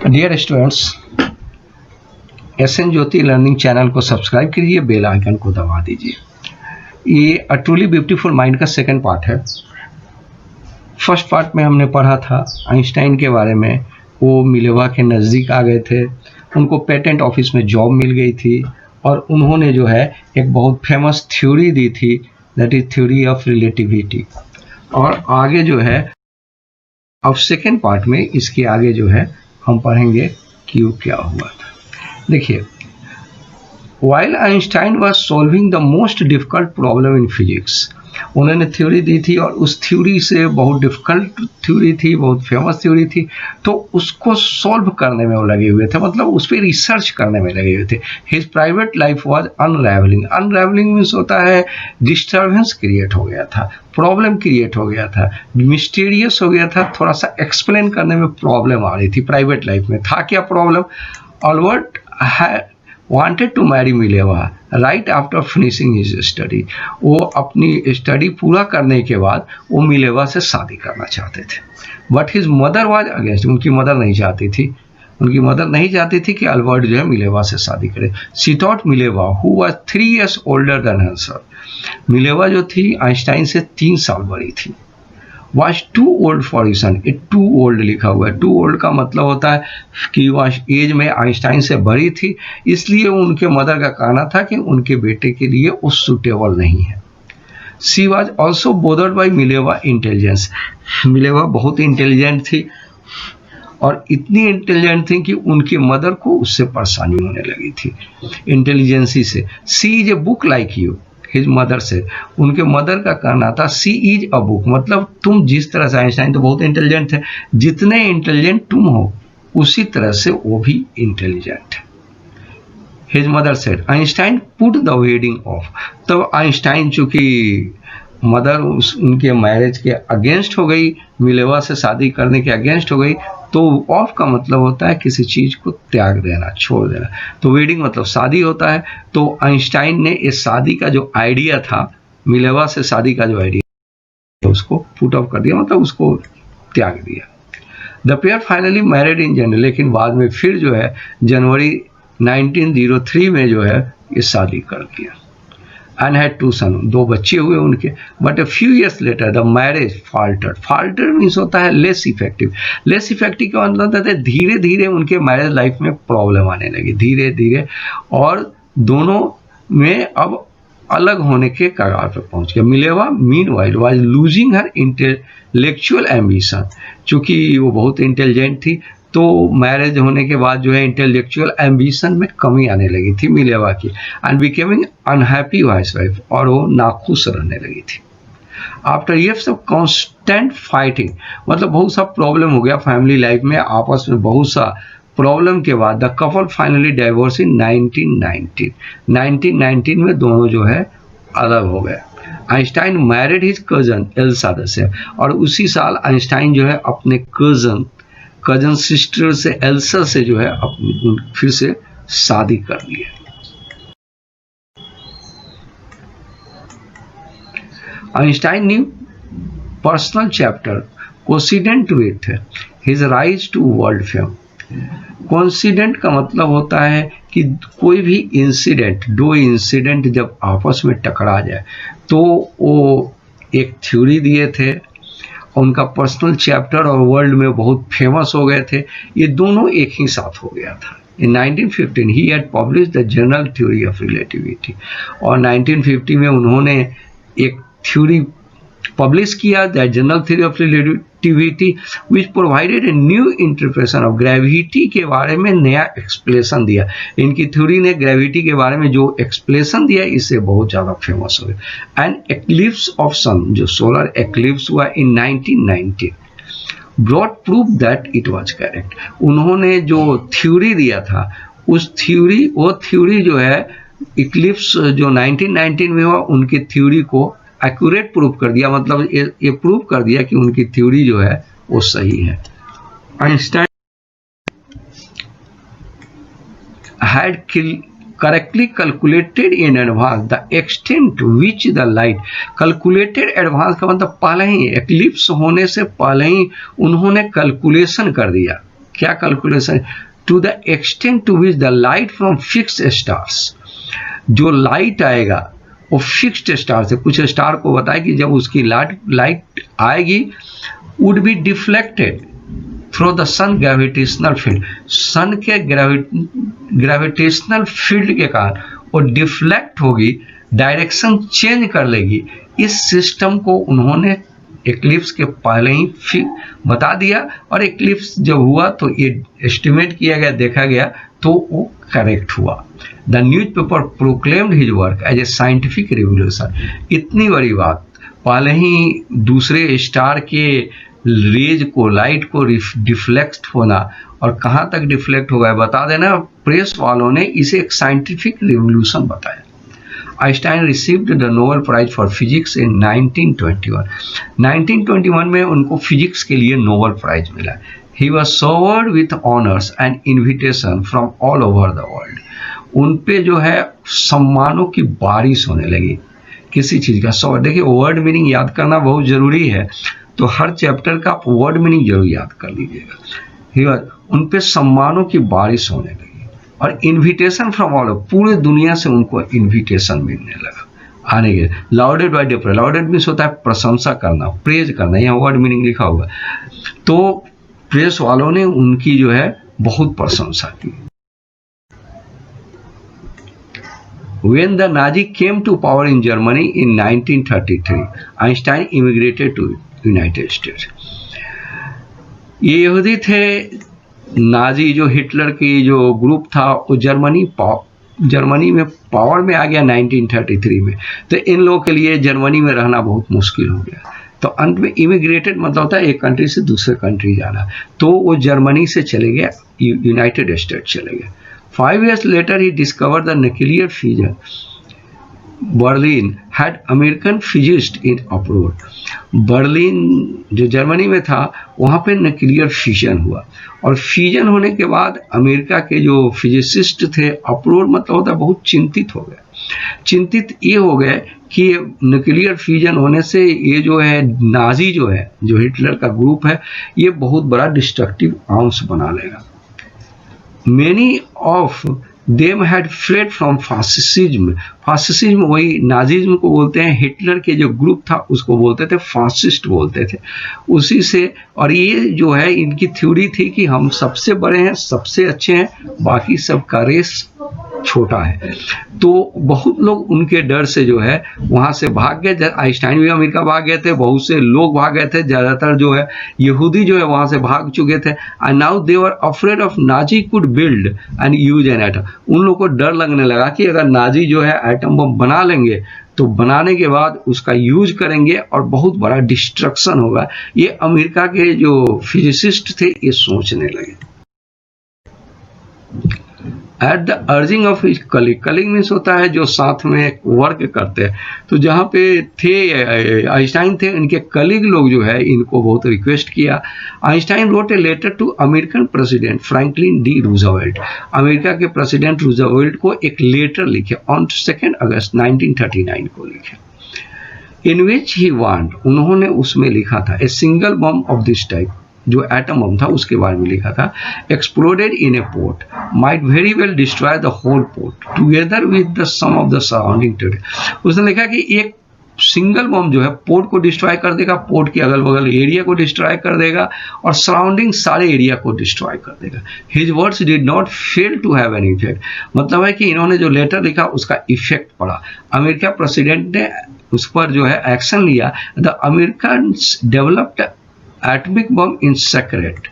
Dear students, SN ज्योति learning channel को subscribe कीजिए, bell icon को दबा दीजिए। ये अ ट्रूली ब्यूटीफुल माइंड का सेकंड पार्ट है। फर्स्ट पार्ट में हमने पढ़ा था आइंस्टाइन के बारे में। वो मिलेवा के नज़दीक आ गए थे, उनको पेटेंट ऑफिस में जॉब मिल गई थी और उन्होंने जो है एक बहुत फेमस थ्योरी दी थी, that is theory of relativity. और आगे जो है अब सेकेंड पार्ट में इसके आगे जो है हम पढ़ेंगे कि वो क्या हुआ था। देखिए, while Einstein was solving the most difficult problem in physics, उन्होंने थ्योरी दी थी और उस थ्योरी से बहुत डिफिकल्ट थ्योरी थी, बहुत फेमस थ्योरी थी, तो उसको सॉल्व करने में वो लगे हुए थे, मतलब उस पर रिसर्च करने में लगे हुए थे। His private life was unravelling. Unravelling means होता है डिस्टर्बेंस क्रिएट हो गया था, प्रॉब्लम क्रिएट हो गया था, मिस्टीरियस हो गया था, थोड़ा सा एक्सप्लेन करने में प्रॉब्लम आ रही थी प्राइवेट लाइफ में। था क्या problem? Albert wanted to marry Mileva right after finishing his study। वो अपनी स्टडी पूरा करने के बाद वो मिलेवा से शादी करना चाहते थे, but his mother was against. उनकी मदर नहीं चाहती थी, उनकी मदर नहीं चाहती थी कि अल्बर्ट जो है मिलेवा से शादी करे। She thought Mileva who was 3 years older than herself। Mileva जो थी आइंस्टाइन से 3 साल बड़ी थी। was too old for his son। ये too old लिखा हुआ है। too old का मतलब होता है कि वह एज में आइंस्टाइन से बड़ी थी, इसलिए उनके मदर का कहना था कि उनके बेटे के लिए वो सुटेबल नहीं है। She was also bothered by Mileva intelligence. Mileva बहुत इंटेलिजेंट थी और इतनी इंटेलिजेंट थी कि उनके मदर को उससे परेशानी होने लगी थी इंटेलिजेंसी से। She is a book like you, his mother says. उनके मदर का कहना था सी इज अ बुक, मतलब तुम जिस तरह से, आइंस्टाइन तो बहुत इंटेलिजेंट है, जितने इंटेलिजेंट तुम हो उसी तरह से वो भी इंटेलिजेंट है। His mother said Einstein put the wedding of. तब आइंस्टाइन चूंकि मदर उनके मैरिज के अगेंस्ट हो गई, मिलेवा से शादी करने के अगेंस्ट हो गई, तो ऑफ का मतलब होता है किसी चीज को त्याग देना, छोड़ देना। तो वेडिंग मतलब शादी होता है। तो आइंस्टाइन ने इस शादी का जो आइडिया था, मिलेवा से शादी का जो आइडिया, उसको पुट ऑफ कर दिया, मतलब उसको त्याग दिया। The pair finally married in January. लेकिन बाद में फिर जो है जनवरी 1903 में जो है ये शादी कर दिया। and had 2 sons, 2 बच्चे हुए उनके। But a few years later the marriage faltered। faltered means होता है लेस इफेक्टिव। लेस इफेक्टिव का मतलब होता है धीरे धीरे उनके मैरिज लाइफ में प्रॉब्लम आने लगी, धीरे धीरे, और दोनों में अब अलग होने के कगार पर पहुंच गया। Mileva meanwhile was losing her intellectual ambition. चूंकि वो बहुत इंटेलिजेंट थी, तो मैरिज होने के बाद जो है इंटेलेक्चुअल एम्बिशन में कमी आने लगी थी मिलेवा की। एंड बिकमिंग अनहैप्पी हाउसवाइफ, और वो नाखुश रहने लगी थी। After years of constant fighting, मतलब बहुत सा प्रॉब्लम हो गया फैमिली लाइफ में, आपस में बहुत सा प्रॉब्लम के बाद द कपल फाइनली डाइवोर्स इन 1919। 1919 में दोनों जो है अलग हो गए। Einstein married his cousin Elsa से, और उसी साल आइंस्टाइन जो है अपने कजन सिस्टर से, एल्सा से जो है अपनी फिर से शादी कर लिया। Einstein new personal chapter coincident with his rise to world fame. Coincident का मतलब होता है कि कोई भी इंसिडेंट, 2 इंसिडेंट जब आपस में टकरा जाए, तो वो एक थ्योरी दिए थे, उनका पर्सनल चैप्टर और वर्ल्ड में बहुत फेमस हो गए थे। ये दोनों एक ही साथ हो गया था। इन 1915 he had publish the general theory of relativity. और 1950 में उन्होंने एक थ्योरी पब्लिश किया, the general theory of relativity, which provided a new interpretation of gravity के बारे में नया एक्सप्लेनेशन दिया। इनकी थ्योरी ने ग्रेविटी के बारे में जो एक्सप्लेनेशन दिया, इससे बहुत ज़्यादा फेमस हो गया। एंड एक्लिप्स ऑफ सन, जो सोलर एक्लिप्स हुआ इन 1919, brought proof that it was correct. उन्होंने जो थ्योरी दिया था, उस थ्योरी, वो थ्योरी जो है इक्लिप्स जो 1919 में हुआ, उनकी थ्योरी को एक्यूरेट प्रूफ कर दिया, मतलब ये प्रूफ कर दिया कि उनकी थ्योरी जो है वो सही है। Einstein had correctly calculated in advance the extent which the light। calculated advance का मतलब पहले ही, एक्लिप्स होने से पहले ही उन्होंने कैलकुलेशन कर दिया क्या calculation? To the extent to which the light from fixed stars, जो लाइट आएगा वो फिक्स्ड स्टार से, कुछ स्टार को बताया कि जब उसकी लाइट आएगी would be deflected through the sun gravitational field, sun के ग्रेविटेशनल फील्ड के कारण वो डिफ्लेक्ट होगी, डायरेक्शन चेंज कर लेगी। इस सिस्टम को उन्होंने एक्लिप्स के पहले ही बता दिया, और एक्लिप्स जब हुआ तो ये एस्टिमेट किया गया, देखा गया तो वो करेक्ट हुआ। The newspaper proclaimed his work as a scientific revolution. इतनी बड़ी बात, पहले ही दूसरे स्टार के रेज को, लाइट को डिफ्लेक्ट होना, और कहाँ तक डिफ्लेक्ट होगा बता देना, प्रेस वालों ने इसे एक साइंटिफिक रिवोल्यूशन बताया। Einstein received the Nobel prize for physics in 1921। 1921 में उनको फिजिक्स के लिए नोबेल प्राइज मिला। He was showered with honours and invitation from all over the world. उन पे जो है सम्मानों की बारिश होने लगी। किसी चीज़ का सौ, देखिए वर्ड मीनिंग याद करना बहुत ज़रूरी है, तो हर चैप्टर का आप वर्ड मीनिंग जरूर याद कर लीजिएगा। उन पे सम्मानों की बारिश होने लगी, और इन्विटेशन फ्रॉम ऑल, पूरे दुनिया से उनको इन्विटेशन मिलने लगा आने के। लाउडेड बाय द प्रेस, लाउडेड मीन्स होता है प्रशंसा करना, प्रेज करना, यहाँ वर्ड मीनिंग लिखा हुआ। तो प्रेस वालों ने उनकी जो है बहुत प्रशंसा की। When the Nazi came to power in Germany in 1933, Einstein immigrated to United States. ये यहूदी थे, नाजी जो हिटलर की जो ग्रुप था वो जर्मनी में पावर में आ गया 1933 में। तो इन लोगों के लिए जर्मनी में रहना बहुत मुश्किल हो गया, तो अंत में इमिग्रेटेड मतलब होता है एक कंट्री से दूसरे कंट्री जाना। तो वो जर्मनी से चले गए यूनाइटेड स्टेट चले गए। 5 years later he discovered the nuclear fusion. Berlin had American physicists in abroad. Berlin जो जर्मनी में था वहाँ पे न्यूक्लियर फ्यूजन हुआ, और फ्यूजन होने के बाद अमेरिका के जो फिजिसिस्ट थे अप्रोड मतलब होता है बहुत चिंतित हो गए। चिंतित ये हो गए कि न्यूक्लियर फ्यूजन होने से ये जो है नाजी जो है, जो हिटलर का ग्रुप है, ये बहुत बड़ा डिस्ट्रक्टिव आर्म्स बना लेगा। Many of them had fled from fascism. Fascism वही नाजिज्म को बोलते हैं, हिटलर के जो ग्रुप था उसको बोलते थे फासिस्ट बोलते थे, उसी से। और ये जो है इनकी थ्योरी थी कि हम सबसे बड़े हैं, सबसे अच्छे हैं, बाकी सब का रेस छोटा है। तो बहुत लोग उनके डर से जो है वहाँ से भाग गए। आइंस्टाइन भी अमेरिका भाग गए थे, बहुत से लोग भाग गए थे, ज़्यादातर जो है यहूदी जो है वहाँ से भाग चुके थे। And now they were afraid of Nazi could build and use an atom. उन लोगों को डर लगने लगा कि अगर नाजी जो है एटम बम बना लेंगे तो बनाने के बाद उसका यूज करेंगे और बहुत बड़ा डिस्ट्रक्शन होगा। ये अमेरिका के जो फिजिसिस्ट थे ये सोचने लगे। At the urging of his colleague, colleague means होता है जो साथ में वर्क करते हैं। तो जहाँ पे थे आइंस्टाइन थे, इनके कलीग लोग जो है इनको बहुत रिक्वेस्ट किया। Einstein wrote a letter to American president Franklin D Roosevelt. America के प्रेसिडेंट रूजवेल्ट को एक लेटर लिखे ऑन 2 अगस्त 1939 को लिखे, इन विच ही वांट, उन्होंने उसमें लिखा था a single bomb of this type, जो एटम बम था उसके बारे में लिखा था, exploded in a port might very well destroy the whole port together with the some of the surrounding territory. उसने लिखा कि एक सिंगल बम जो है पोर्ट को डिस्ट्रॉय कर देगा, पोर्ट के अगल बगल एरिया को डिस्ट्रॉय कर देगा और सराउंडिंग सारे एरिया को डिस्ट्रॉय कर देगा। His words did not fail to have an effect, मतलब है कि इन्होंने जो लेटर लिखा उसका इफेक्ट पड़ा। अमेरिका प्रेसिडेंट ने उस पर जो है एक्शन लिया। The Americans developed atomic bomb in secret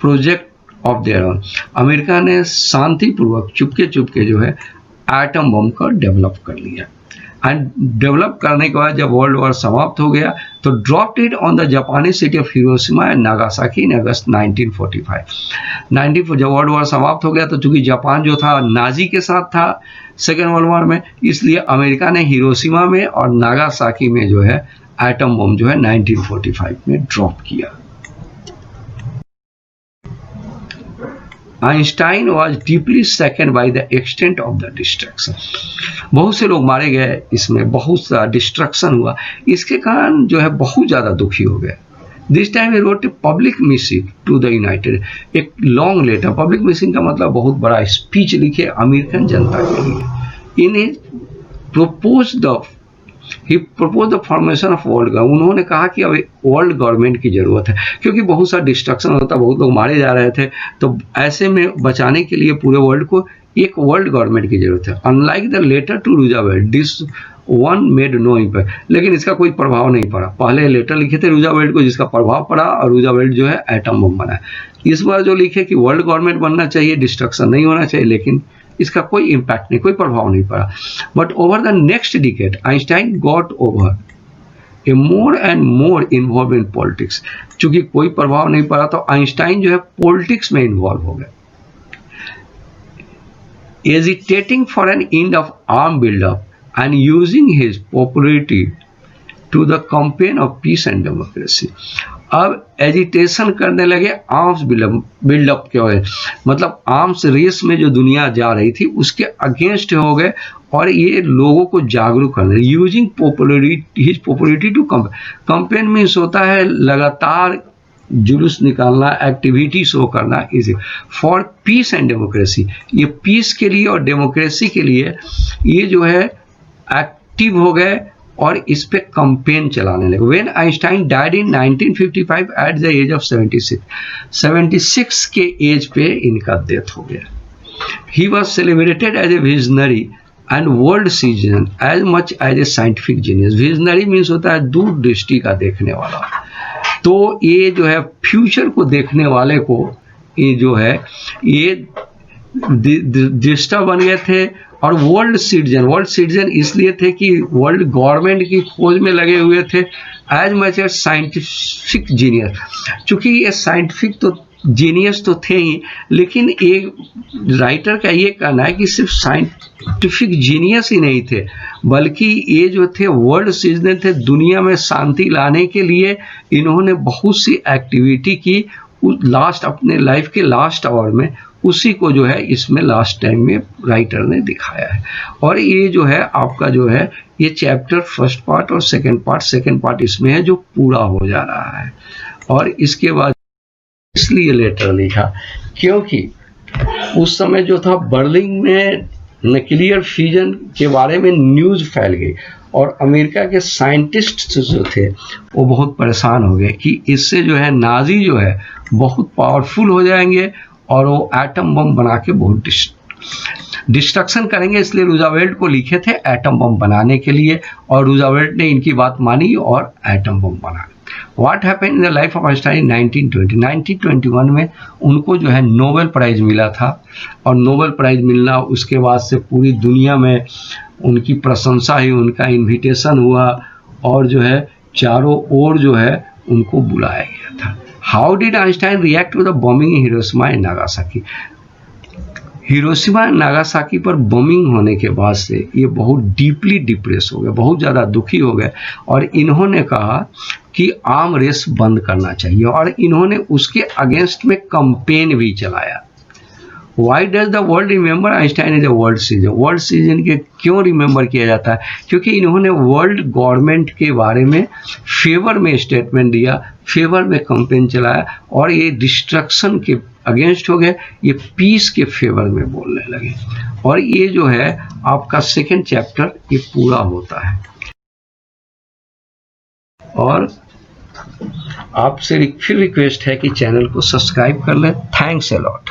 project of their own. America ने शांतिपूर्वक चुपके चुपके जो है एटम बम का डेवलप कर लिया। एंड डेवलप करने के बाद जब वर्ल्ड वॉर समाप्त हो गया तो dropped it on the Japanese city of Hiroshima and Nagasaki in August 1945। जब वर्ल्ड वॉर समाप्त हो गया तो चूंकि जापान जो था नाजी के साथ था सेकेंड वर्ल्ड वॉर में, इसलिए अमेरिका ने हिरोशिमा में और नागासाकी में जो है एटम बम जो है 1945 में ड्रॉप किया। Einstein was deeply second by the extent of the destruction. बहुत से लोग मारे गए, इसमें बहुत सा डिस्ट्रक्शन हुआ, इसके कारण जो है बहुत ज़्यादा दुखी हो गए। This time he wrote a public missive to the United, एक लॉन्ग लेटर, पब्लिक मिसिव का मतलब बहुत बड़ा स्पीच लिखे अमेरिकन जनता के लिए। In propose the formation of world government, उन्होंने कहा कि अब वर्ल्ड गवर्नमेंट की जरूरत है, क्योंकि बहुत सा डिस्ट्रक्शन होता, बहुत लोग मारे जा रहे थे, तो ऐसे में बचाने के लिए पूरे वर्ल्ड को एक वर्ल्ड गवर्नमेंट की जरूरत है। Unlike the letter to Roosevelt this one made no impact, लेकिन इसका कोई प्रभाव नहीं पड़ा। पहले लेटर लिखे थे रूजावेल्ट को जिसका प्रभाव पड़ा, और रूजावेल्ट जो है एटम बम बना। इस बार जो लिखे कि वर्ल्ड गवर्नमेंट बनना चाहिए, डिस्ट्रक्शन नहीं होना चाहिए, लेकिन इसका कोई इम्पैक्ट नहीं, कोई प्रभाव नहीं पड़ा। But over the next decade Einstein got over A more and more involve in politics. चूंकि कोई प्रभाव नहीं पड़ा तो आइंस्टाइन जो है पॉलिटिक्स में इन्वॉल्व हो गए। Agitating for an end of arm buildup and using his popularity to the campaign of peace and democracy। अब एजिटेशन करने लगे आर्म्स बिल्डअप के वजह, मतलब आर्म्स रेस में जो दुनिया जा रही थी उसके अगेंस्ट हो गए, और ये लोगों को जागरूक करने। Using his popularity to campaign means होता है लगातार जुलूस निकालना, एक्टिविटी शो करना, is for peace and democracy. ये पीस के लिए और डेमोक्रेसी के लिए ये जो है एक्टिव हो गए और इस पे कंपेन चलाने लगे। When Einstein died in 1955 at the age of 76 के एज पे इनका डेथ हो गया। He was celebrated as a visionary and world citizen as much as a scientific genius. Visionary means होता है दूरदृष्टि का देखने वाला, तो ये जो है फ्यूचर को देखने वाले को ये जो है ये दृष्टा बन गए थे। और वर्ल्ड सिटीजन इसलिए थे कि वर्ल्ड गवर्नमेंट की खोज में लगे हुए थे, as much as scientific genius. चूंकि ये साइंटिफिक तो जीनियस तो थे ही, लेकिन एक राइटर का ये कहना है कि सिर्फ साइंटिफिक जीनियस ही नहीं थे, बल्कि ये जो थे वर्ल्ड सिटीजन थे। दुनिया में शांति लाने के लिए इन्होंने बहुत सी एक्टिविटी की लास्ट अपने लाइफ के लास्ट आवर में, उसी को जो है इसमें लास्ट टाइम में राइटर ने दिखाया है। और ये जो है आपका जो है ये चैप्टर फर्स्ट पार्ट और सेकंड पार्ट इसमें है जो पूरा हो जा रहा है। और इसके बाद इसलिए लेटर लिखा क्योंकि उस समय जो था बर्लिन में न्यूक्लियर फ्यूजन के बारे में न्यूज़ फैल गई, और अमेरिका के साइंटिस्ट जो थे वो बहुत परेशान हो गए कि इससे जो है नाजी जो है बहुत पावरफुल हो जाएंगे और वो एटम बम बना के बहुत डिस्ट्रक्शन करेंगे। इसलिए रूजावेल्ट को लिखे थे एटम बम बनाने के लिए, और रूजावेल्ट ने इनकी बात मानी और एटम बम बना। What happened in the life of Einstein 1921 में उनको जो है नोबेल प्राइज़ मिला था, और नोबेल प्राइज़ मिलना उसके बाद से पूरी दुनिया में उनकी प्रशंसा हुई, उनका इन्विटेशन हुआ, और जो है चारों ओर जो है उनको बुलाया गया था। How did Einstein react to the bombing in Hiroshima and Nagasaki. Hiroshima and Nagasaki पर बॉम्बिंग होने के बाद से ये बहुत डीपली डिप्रेस हो गए, बहुत ज़्यादा दुखी हो गए, और इन्होंने कहा कि आर्म रेस बंद करना चाहिए, और इन्होंने उसके अगेंस्ट में कंपेन भी चलाया। Why does the world remember Einstein is a world citizen. World citizen के क्यों रिमेंबर किया जाता है? क्योंकि इन्होंने वर्ल्ड गवर्नमेंट के बारे में फेवर में स्टेटमेंट दिया, फेवर में कंपेन चलाया, और ये डिस्ट्रक्शन के अगेंस्ट हो गए, ये पीस के फेवर में बोलने लगे। और ये जो है आपका सेकेंड चैप्टर ये पूरा होता है। और आपसे फिर रिक्वेस्ट है कि चैनल को सब्सक्राइब कर लें। Thanks a lot.